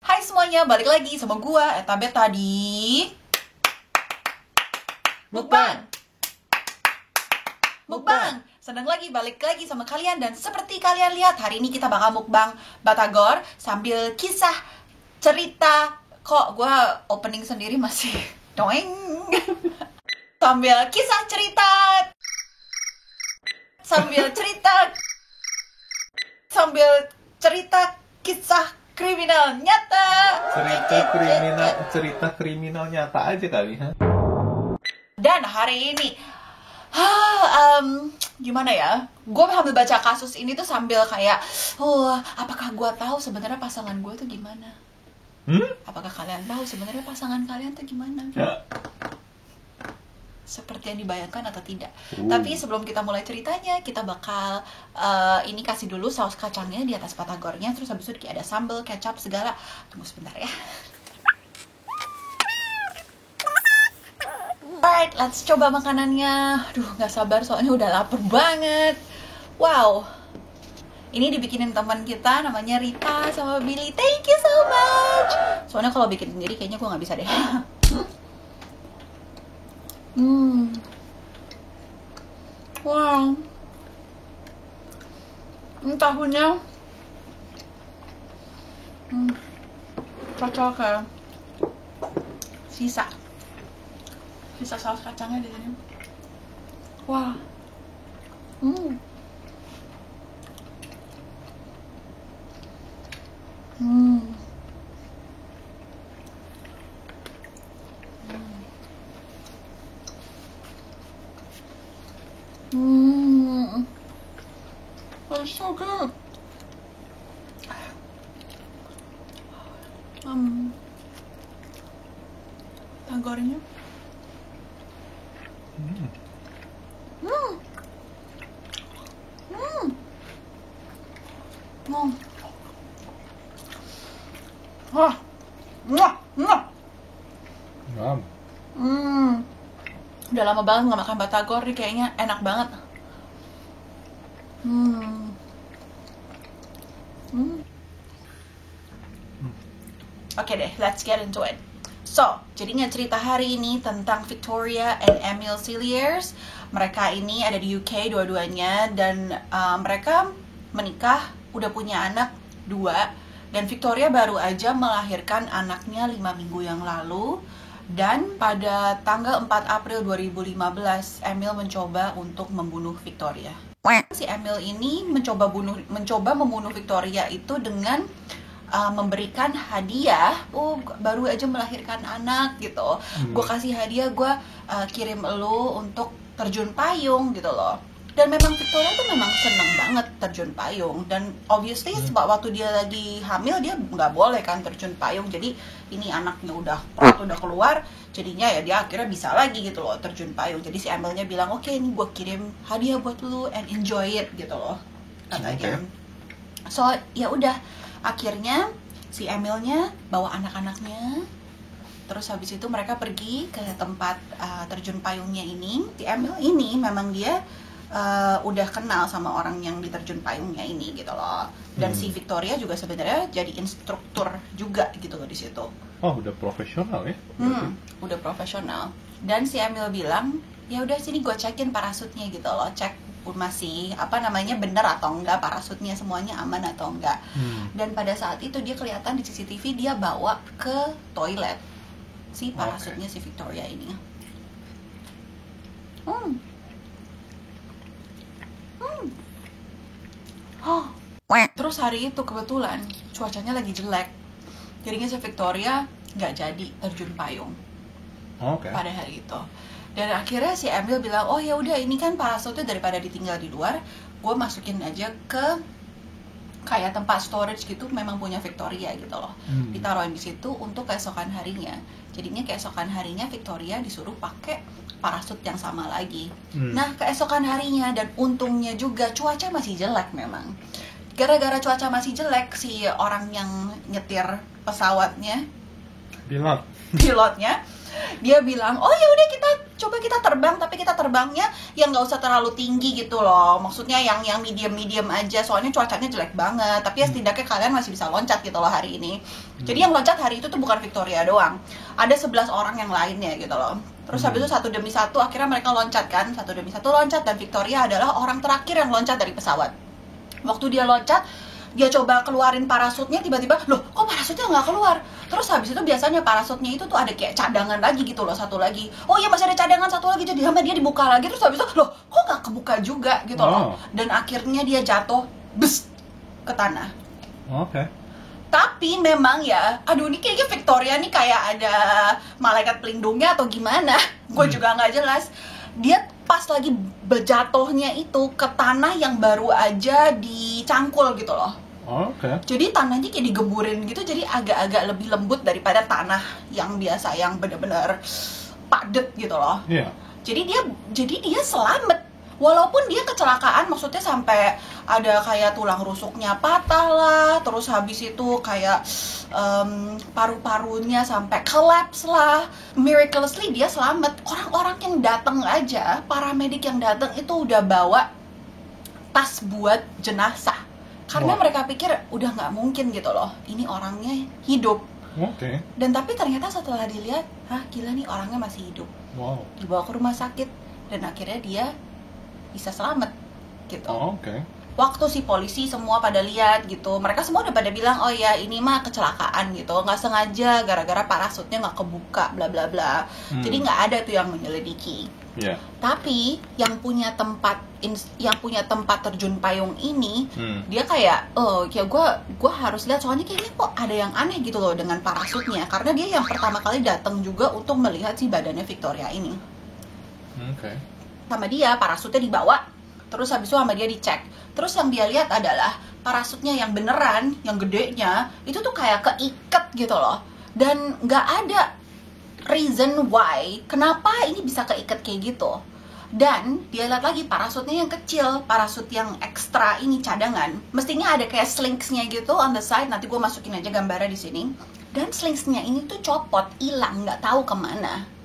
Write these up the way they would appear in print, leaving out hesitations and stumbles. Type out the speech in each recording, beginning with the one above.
Hai semuanya, balik lagi sama gua Eta Beta di Mukbang. Senang lagi balik lagi sama kalian. Dan seperti kalian lihat, hari ini kita bakal mukbang batagor sambil kisah cerita. Kok gua opening sendiri masih doeng. Sambil kisah cerita, sambil cerita kisah kriminal nyata. Cerita kriminal nyata aja kali, ha? Dan hari ini gimana ya, gue sambil baca kasus ini tuh sambil kayak apakah gue tahu sebenarnya pasangan gue tuh gimana? Apakah kalian tahu sebenarnya pasangan kalian tuh gimana? Ya. Seperti yang dibayangkan atau tidak? Tapi sebelum kita mulai ceritanya, kita bakal ini kasih dulu saus kacangnya di atas batagornya. Terus habis itu ada sambal, kecap, segala. Tunggu sebentar ya. Alright, let's coba makanannya. Aduh, gak sabar soalnya udah lapar banget. Wow, ini dibikinin teman kita namanya Rita sama Billy. Thank you so much. Soalnya kalau bikin sendiri kayaknya gue gak bisa deh. Wow, ini tahunya cocok ya. Sisa saus kacangnya di sini. Wah. That's so good. Tanggornya. Wah. Udah lama banget nggak makan batagor nih, kayaknya enak banget. Oke deh, let's get into it. So, jadinya cerita hari ini tentang Victoria and Emil Cilliers. Mereka ini ada di UK dua-duanya, dan mereka menikah, udah punya anak 2. Dan Victoria baru aja melahirkan anaknya 5 minggu yang lalu. Dan pada tanggal 4 April 2015, Emil mencoba untuk membunuh Victoria. Si Emil ini mencoba membunuh Victoria itu dengan memberikan hadiah. Baru aja melahirkan anak gitu, gue kasih hadiah, gue kirim lo untuk terjun payung gitu loh. Dan memang Victoria tuh memang seneng banget terjun payung. Dan obviously waktu dia lagi hamil, dia nggak boleh kan terjun payung. Jadi ini anaknya udah keluar, jadinya ya dia akhirnya bisa lagi gitu loh terjun payung. Jadi si Emilnya bilang, oke, ini gue kirim hadiah buat lu and enjoy it gitu loh, katanya. So ya udah, akhirnya si Emilnya bawa anak-anaknya. Terus habis itu mereka pergi ke tempat terjun payungnya ini. Si Emil ini memang dia udah kenal sama orang yang di terjun payungnya ini gitu loh. Dan si Victoria juga sebenarnya jadi instruktur juga gitu loh di situ. Oh, udah profesional ya? Udah profesional. Dan si Emil bilang, ya udah sini gue cekin parasutnya gitu loh, cek masih bener atau enggak, parasutnya semuanya aman atau enggak. Dan pada saat itu dia kelihatan di CCTV dia bawa ke toilet si parasutnya si Victoria ini. Terus hari itu kebetulan cuacanya lagi jelek, jadinya si Victoria nggak jadi terjun payung pada hari itu. Dan akhirnya si Emil bilang, oh ya udah, ini kan parasutnya daripada ditinggal di luar, gue masukin aja ke kayak tempat storage gitu, memang punya Victoria gitu loh. Ditaruhin di situ untuk keesokan harinya. Jadinya keesokan harinya Victoria disuruh pakai parasut yang sama lagi. Nah, keesokan harinya, dan untungnya juga cuaca masih jelek memang. Gara-gara cuaca masih jelek, si orang yang nyetir pesawatnya, pilotnya, dia bilang, oh ya udah kita coba kita terbang, tapi kita terbangnya yang nggak usah terlalu tinggi gitu loh. Maksudnya yang medium aja, soalnya cuacanya jelek banget. Tapi ya setidaknya kalian masih bisa loncat gitu loh hari ini. Jadi yang loncat hari itu tuh bukan Victoria doang, ada 11 orang yang lainnya gitu loh. Terus habis itu satu demi satu akhirnya mereka loncat kan, satu demi satu loncat, dan Victoria adalah orang terakhir yang loncat dari pesawat. Waktu dia loncat, dia coba keluarin parasutnya, tiba-tiba loh kok parasutnya nggak keluar. Terus habis itu biasanya parasutnya itu tuh ada kayak cadangan lagi gitu loh, satu lagi, oh iya masih ada cadangan satu lagi, jadi sampai dia dibuka lagi. Terus habis itu loh kok nggak kebuka juga gitu loh. Dan akhirnya dia jatuh bes ke tanah. Oke. Tapi memang ya, aduh ini kayaknya Victoria nih kayak ada malaikat pelindungnya atau gimana, gue juga nggak jelas. Dia pas lagi berjatuhnya itu ke tanah yang baru aja dicangkul gitu loh. Oke. Jadi tanahnya kayak digemburin gitu, jadi agak-agak lebih lembut daripada tanah yang biasa yang bener-bener padet gitu loh. Iya. Jadi dia selamat. Walaupun dia kecelakaan, maksudnya sampai ada kayak tulang rusuknya patah lah, terus habis itu kayak paru-parunya sampai collapse lah. Miraculously dia selamat. Orang-orang yang datang aja, paramedik yang datang itu udah bawa tas buat jenazah. Karena mereka pikir udah nggak mungkin gitu loh, ini orangnya hidup. Oke. Dan tapi ternyata setelah dilihat, gila nih orangnya masih hidup. Wow. Dibawa ke rumah sakit dan akhirnya dia bisa selamat gitu. Oke. Waktu si polisi semua pada lihat gitu, mereka semua udah pada bilang oh ya ini mah kecelakaan gitu, nggak sengaja gara-gara parasutnya nggak kebuka bla bla bla. Jadi nggak ada tuh yang menyelidiki. Iya. Tapi yang punya tempat terjun payung ini, dia kayak ya gue harus lihat, soalnya kayaknya kok ada yang aneh gitu loh dengan parasutnya, karena dia yang pertama kali datang juga untuk melihat si badannya Victoria ini. Oke. Sama dia parasutnya dibawa, terus habis itu sama dia dicek. Terus yang dia lihat adalah parasutnya yang beneran, yang gedenya itu tuh kayak keikat gitu loh, dan nggak ada reason why kenapa ini bisa keikat kayak gitu. Dan dia lihat lagi parasutnya yang kecil, parasut yang ekstra ini cadangan, mestinya ada kayak slingsnya gitu on the side. Nanti gue masukin aja gambarnya di sini. Dan slingsnya ini tuh copot, hilang, nggak tahu kemana.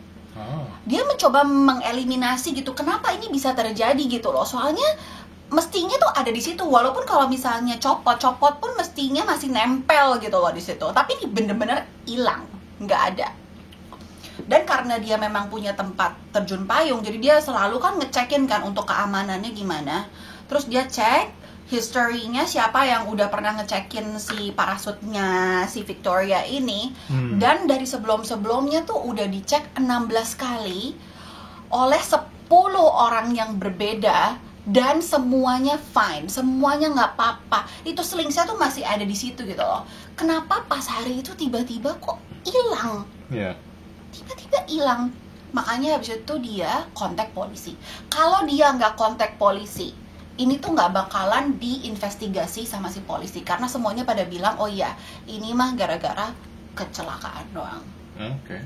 Dia mencoba mengeliminasi gitu, kenapa ini bisa terjadi gitu loh. Soalnya mestinya tuh ada di situ, walaupun kalau misalnya copot pun mestinya masih nempel gitu loh di situ. Tapi ini bener-bener hilang, nggak ada. Dan karena dia memang punya tempat terjun payung, jadi dia selalu kan ngecekin kan untuk keamanannya gimana. Terus dia cek history-nya siapa yang udah pernah ngecekin si parasutnya si Victoria ini. Dan dari sebelum-sebelumnya tuh udah dicek 16 kali oleh 10 orang yang berbeda, dan semuanya fine, semuanya nggak apa-apa. Itu slingsnya tuh masih ada di situ gitu loh. Kenapa pas hari itu tiba-tiba kok hilang? Iya. Tiba-tiba hilang. Makanya habis itu dia kontak polisi. Kalau dia nggak kontak polisi, ini tuh nggak bakalan diinvestigasi sama si polisi, karena semuanya pada bilang oh iya ini mah gara-gara kecelakaan doang. Oke.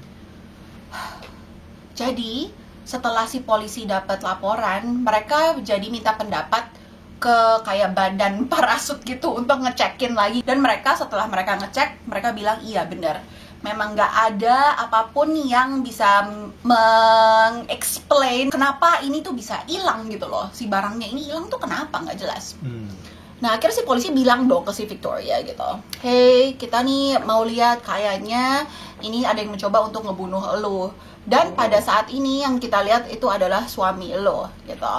Jadi setelah si polisi dapat laporan, mereka jadi minta pendapat ke kayak badan parasut gitu untuk ngecekin lagi. Dan mereka setelah mereka ngecek, mereka bilang iya bener, memang nggak ada apapun yang bisa meng-explain kenapa ini tuh bisa hilang gitu loh. Si barangnya ini hilang tuh kenapa, nggak jelas. Nah akhirnya si polisi bilang dong ke si Victoria gitu, hey kita nih mau lihat kayaknya ini ada yang mencoba untuk ngebunuh elo. Dan pada saat ini yang kita lihat itu adalah suami elo gitu.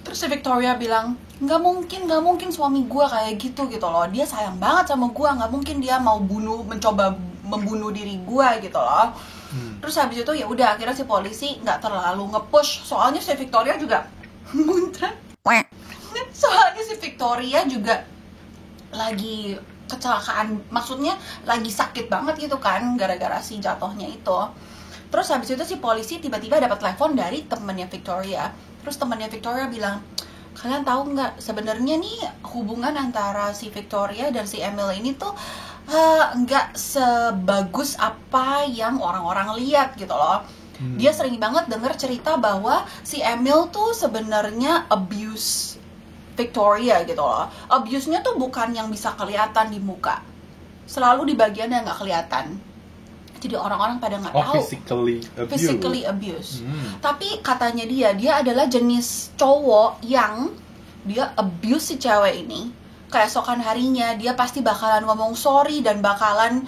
Terus si Victoria bilang, nggak mungkin suami gue kayak gitu loh. Dia sayang banget sama gue, nggak mungkin dia mau mencoba membunuh diri gue gitu loh. Terus habis itu ya udah akhirnya si polisi nggak terlalu nge-push, soalnya si Victoria juga muntah. Soalnya si Victoria juga lagi kecelakaan, maksudnya lagi sakit banget gitu kan gara-gara si jatuhnya itu. Terus habis itu si polisi tiba-tiba dapat telepon dari temannya Victoria. Terus temannya Victoria bilang, kalian tahu nggak sebenarnya nih hubungan antara si Victoria dan si Emil ini tuh nggak sebagus apa yang orang-orang lihat gitu loh. Dia sering banget denger cerita bahwa si Emil tuh sebenarnya abuse Victoria gitu loh. Abuse-nya tuh bukan yang bisa kelihatan di muka, selalu di bagian yang nggak kelihatan. Jadi orang-orang pada nggak tahu. Physically abuse. Tapi katanya dia adalah jenis cowok yang dia abuse si cewek ini. Keesokan harinya dia pasti bakalan ngomong sorry dan bakalan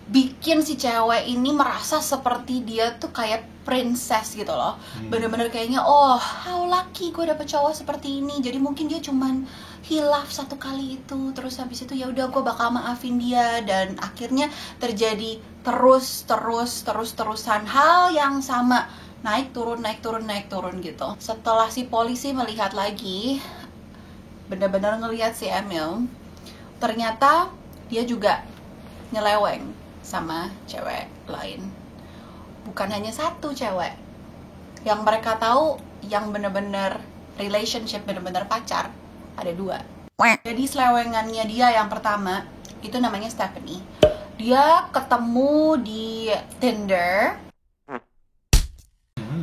bikin si cewek ini merasa seperti dia tuh kayak princess gitu loh. Bener-bener kayaknya, oh how lucky gue dapet cowok seperti ini. Jadi mungkin dia cuman hilaf satu kali itu, terus habis itu ya udah gue bakal maafin dia. Dan akhirnya terjadi terusan hal yang sama, naik turun gitu. Setelah si polisi melihat lagi, benar-benar ngelihat si Emil, ternyata dia juga nyeleweng sama cewek lain. Bukan hanya satu cewek yang mereka tahu, yang benar-benar relationship, benar-benar pacar, ada 2. Jadi selewengannya dia yang pertama itu namanya Stephanie. Dia ketemu di Tinder.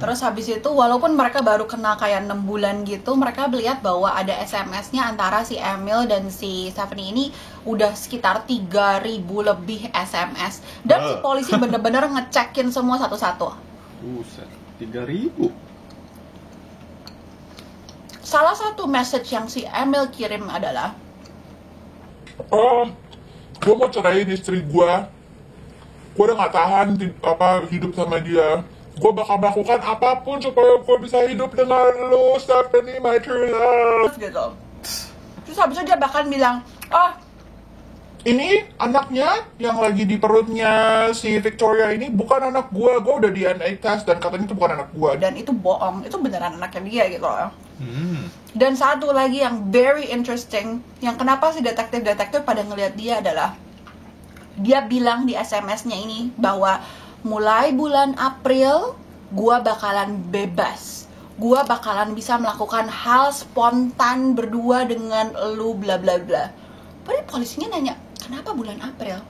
Terus habis itu walaupun mereka baru kenal kayak 6 bulan gitu, mereka melihat bahwa ada SMS-nya antara si Emil dan si Stephanie ini udah sekitar 3.000 lebih SMS. Dan si polisi bener-bener ngecekin semua satu-satu. 3.000. Salah satu message yang si Emil kirim adalah, gue mau ceraiin istri gue udah gak tahan hidup sama dia. Gue bakal melakukan apapun supaya gue bisa hidup dengan lo, Stephanie, my true love. Gitu. Terus habis itu dia bahkan bilang, ini anaknya yang lagi di perutnya si Victoria ini bukan anak gue udah DNA test dan katanya itu bukan anak gue. Dan itu bohong, itu beneran anaknya dia gitu loh. Dan satu lagi yang very interesting, yang kenapa si detektif pada ngelihat dia adalah, dia bilang di SMS-nya ini bahwa mulai bulan April gua bakalan bebas, gua bakalan bisa melakukan hal spontan berdua dengan lu bla bla bla. Padahal polisinya nanya, kenapa bulan April?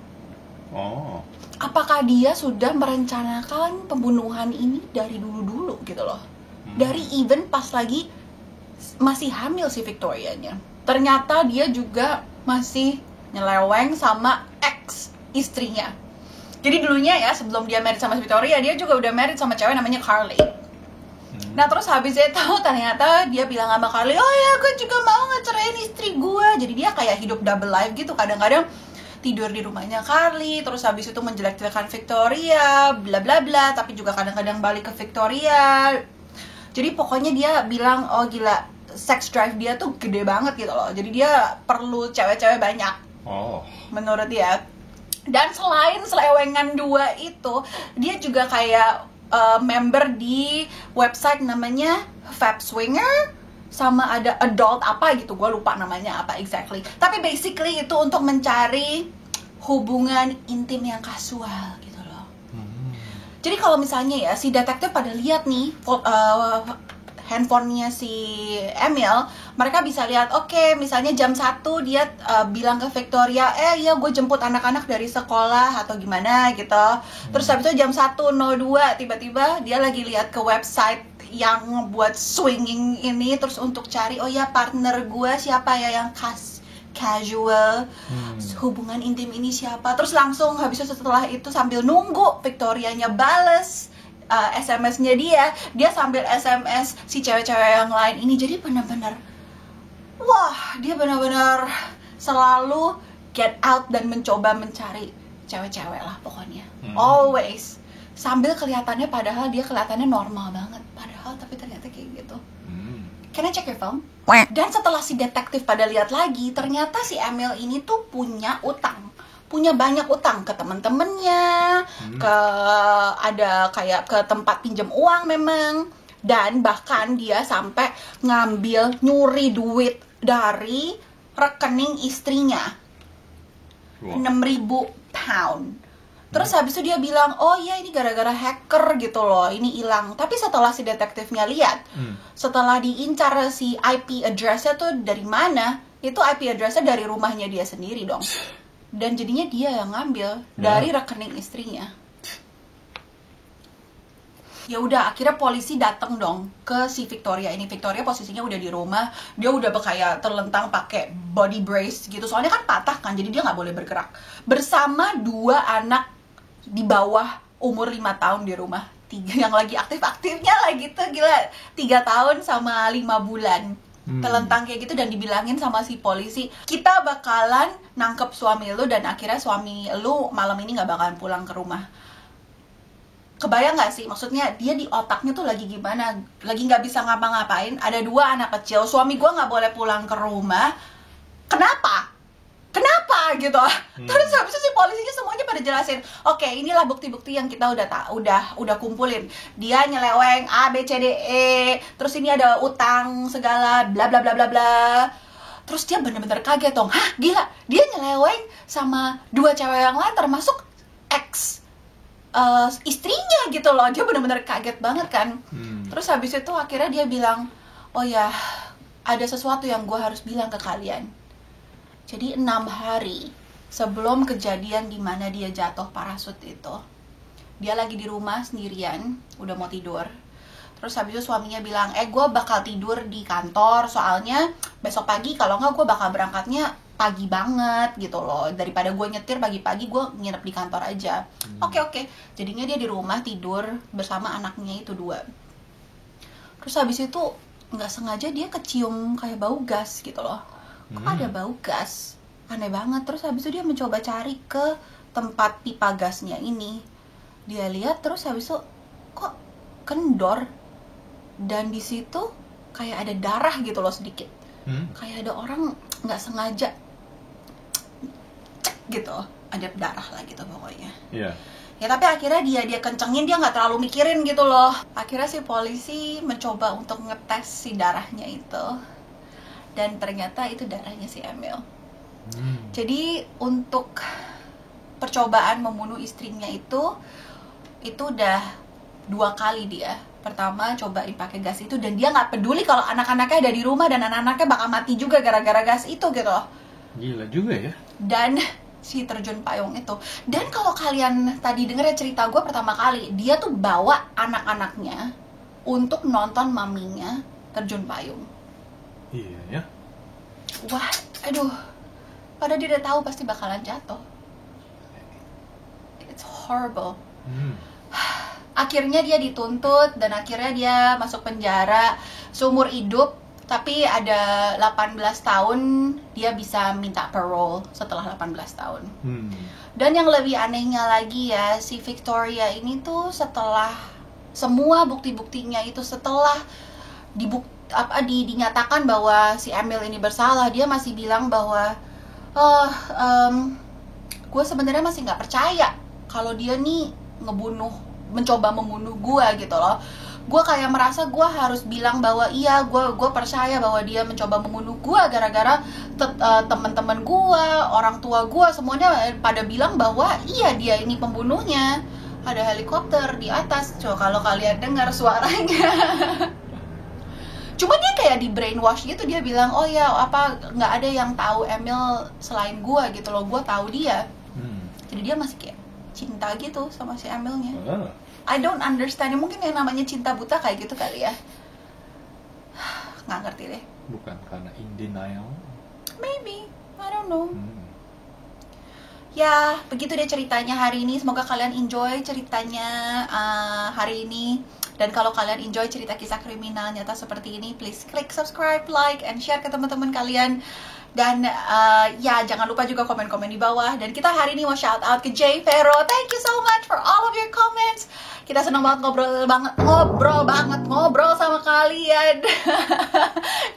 Apakah dia sudah merencanakan pembunuhan ini dari dulu-dulu gitu loh? Dari even pas lagi masih hamil si Victorianya. Ternyata dia juga masih nyeleweng sama ex istrinya. Jadi dulunya ya, sebelum dia married sama Victoria, dia juga udah married sama cewek namanya Carly. Nah terus habis itu ternyata dia bilang sama Carly, oh ya gue juga mau ngecerain istri gue. Jadi dia kayak hidup double life gitu. Kadang-kadang tidur di rumahnya Carly, terus habis itu menjelek-jelekan Victoria, bla bla bla. Tapi juga kadang-kadang balik ke Victoria. Jadi pokoknya dia bilang, oh gila, sex drive dia tuh gede banget gitu loh. Jadi dia perlu cewek-cewek banyak, menurut dia. Dan selain selewengan 2 itu, dia juga kayak member di website namanya Fab Swinger, sama ada adult apa gitu, gue lupa namanya apa exactly. Tapi basically itu untuk mencari hubungan intim yang kasual gitu loh. Jadi kalau misalnya ya si detektif pada lihat nih handphonenya si Emil, mereka bisa lihat, oke, misalnya jam 1 dia bilang ke Victoria, ya gue jemput anak-anak dari sekolah atau gimana gitu. Terus habis itu jam 1.02 tiba-tiba dia lagi lihat ke website yang buat swinging ini, terus untuk cari, oh ya partner gue siapa ya yang casual hubungan intim ini siapa. Terus langsung habis itu setelah itu sambil nunggu Victorianya bales SMS-nya dia sambil SMS si cewek-cewek yang lain ini. Jadi benar-benar, wah, dia benar-benar selalu get out dan mencoba mencari cewek-cewek lah pokoknya. Always. Sambil kelihatannya, padahal dia kelihatannya normal banget. Padahal tapi ternyata kayak gitu. Can I check your phone? Dan setelah si detektif pada lihat lagi, ternyata si Emil ini tuh punya utang. Punya banyak utang ke temen-temennya, ada kayak ke tempat pinjam uang memang. Dan bahkan dia sampai nyuri duit dari rekening istrinya, 6.000 pound. Terus habis itu dia bilang, oh iya ini gara-gara hacker gitu loh, ini hilang. Tapi setelah si detektifnya lihat, setelah diincar si IP address-nya tuh dari mana, itu IP address-nya dari rumahnya dia sendiri dong. Dan jadinya dia yang ngambil dari rekening istrinya. Ya udah, akhirnya polisi datang dong ke si Victoria ini. Victoria posisinya udah di rumah, dia udah kayak terlentang pakai body brace gitu, soalnya kan patah kan, jadi dia nggak boleh bergerak, bersama 2 anak di bawah umur 5 tahun di rumah. 3 yang lagi aktif-aktifnya lagi tuh, gila, 3 tahun sama 5 bulan terlentang kayak gitu. Dan dibilangin sama si polisi, kita bakalan nangkep suami lu, dan akhirnya suami lu malam ini nggak bakalan pulang ke rumah. Kebayang gak sih, maksudnya dia di otaknya tuh lagi gimana, lagi nggak bisa ngapa-ngapain, ada 2 anak kecil, suami gue nggak boleh pulang ke rumah, kenapa gitu. Terus habis itu si polisinya semuanya pada jelasin, oke, inilah bukti-bukti yang kita udah kumpulin, dia nyeleweng A B C D E, terus ini ada utang segala bla bla bla bla bla. Terus dia bener-bener kaget dong, hah gila, dia nyeleweng sama 2 cewek yang lain termasuk ex istrinya gitu loh. Dia bener-bener kaget banget kan. Terus habis itu akhirnya dia bilang, oh ya, ada sesuatu yang gue harus bilang ke kalian. Jadi 6 hari sebelum kejadian dimana dia jatuh parasut itu, dia lagi di rumah sendirian, udah mau tidur. Terus habis itu suaminya bilang, gue bakal tidur di kantor, soalnya besok pagi kalau nggak gue bakal berangkatnya pagi banget gitu loh, daripada gue nyetir pagi-pagi, gue nginep di kantor aja. Oke. Jadinya dia di rumah tidur bersama anaknya itu 2. Terus habis itu nggak sengaja dia kecium kayak bau gas gitu loh. Kok ada bau gas? Aneh banget. Terus habis itu dia mencoba cari ke tempat pipa gasnya ini. Dia lihat, terus habis itu kok kendor, dan di situ kayak ada darah gitu loh sedikit. Kayak ada orang nggak sengaja gitu, ada darah lah gitu pokoknya. Iya. Ya tapi akhirnya dia kencengin, dia nggak terlalu mikirin gitu loh. Akhirnya si polisi mencoba untuk ngetes si darahnya itu, dan ternyata itu darahnya si Emil. Jadi untuk percobaan membunuh istrinya itu udah 2 kali dia. Pertama cobain pakai gas itu, dan dia nggak peduli kalau anak-anaknya ada di rumah, dan anak-anaknya bakal mati juga gara-gara gas itu gitu. Gila juga ya. Dan si terjun payung itu, dan kalau kalian tadi denger ya cerita gue pertama kali, dia tuh bawa anak-anaknya untuk nonton maminya terjun payung. Iya ya. Wah, aduh, padahal dia udah tahu pasti bakalan jatuh. It's horrible. Akhirnya dia dituntut, dan akhirnya dia masuk penjara seumur hidup. Tapi ada 18 tahun dia bisa minta parole setelah 18 tahun. Dan yang lebih anehnya lagi ya, si Victoria ini tuh setelah semua bukti-buktinya itu, setelah dinyatakan bahwa si Emil ini bersalah, dia masih bilang bahwa gue sebenarnya masih nggak percaya kalau dia nih mencoba membunuh gue gitu loh. Gue kayak merasa gue harus bilang bahwa iya, gue percaya bahwa dia mencoba membunuh gue gara-gara teman-teman gue, orang tua gue, semuanya pada bilang bahwa iya, dia ini pembunuhnya. Ada helikopter di atas, coba kalau kalian dengar suaranya. Cuma dia kayak di brainwash gitu, dia bilang, oh ya, apa nggak ada yang tahu Emil selain gue gitu loh, gue tahu dia. Jadi dia masih kayak cinta gitu sama si Emilnya. I don't understand, mungkin yang namanya cinta buta kayak gitu kali ya. Nggak ngerti deh. Bukan karena in denial. Maybe, I don't know. Ya, begitu deh ceritanya hari ini. Semoga kalian enjoy ceritanya hari ini. Dan kalau kalian enjoy cerita kisah kriminal nyata seperti ini, please klik subscribe, like, and share ke teman-teman kalian. Dan ya, jangan lupa juga komen-komen di bawah. Dan kita hari ini mau shout out ke Jay Vero. Thank you so much for all of your comments. Kita senang banget ngobrol sama kalian.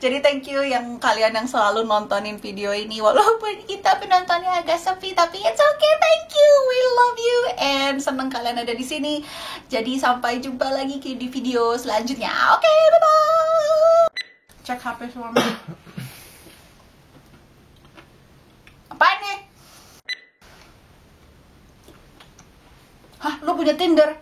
Jadi thank you yang kalian yang selalu nontonin video ini, walaupun kita penontonnya agak sepi, tapi it's okay, thank you, we love you, and senang kalian ada di sini. Jadi sampai jumpa lagi di video selanjutnya. Oke, bye bye. Cek HP suami. Apaan nih? Hah, lu punya Tinder?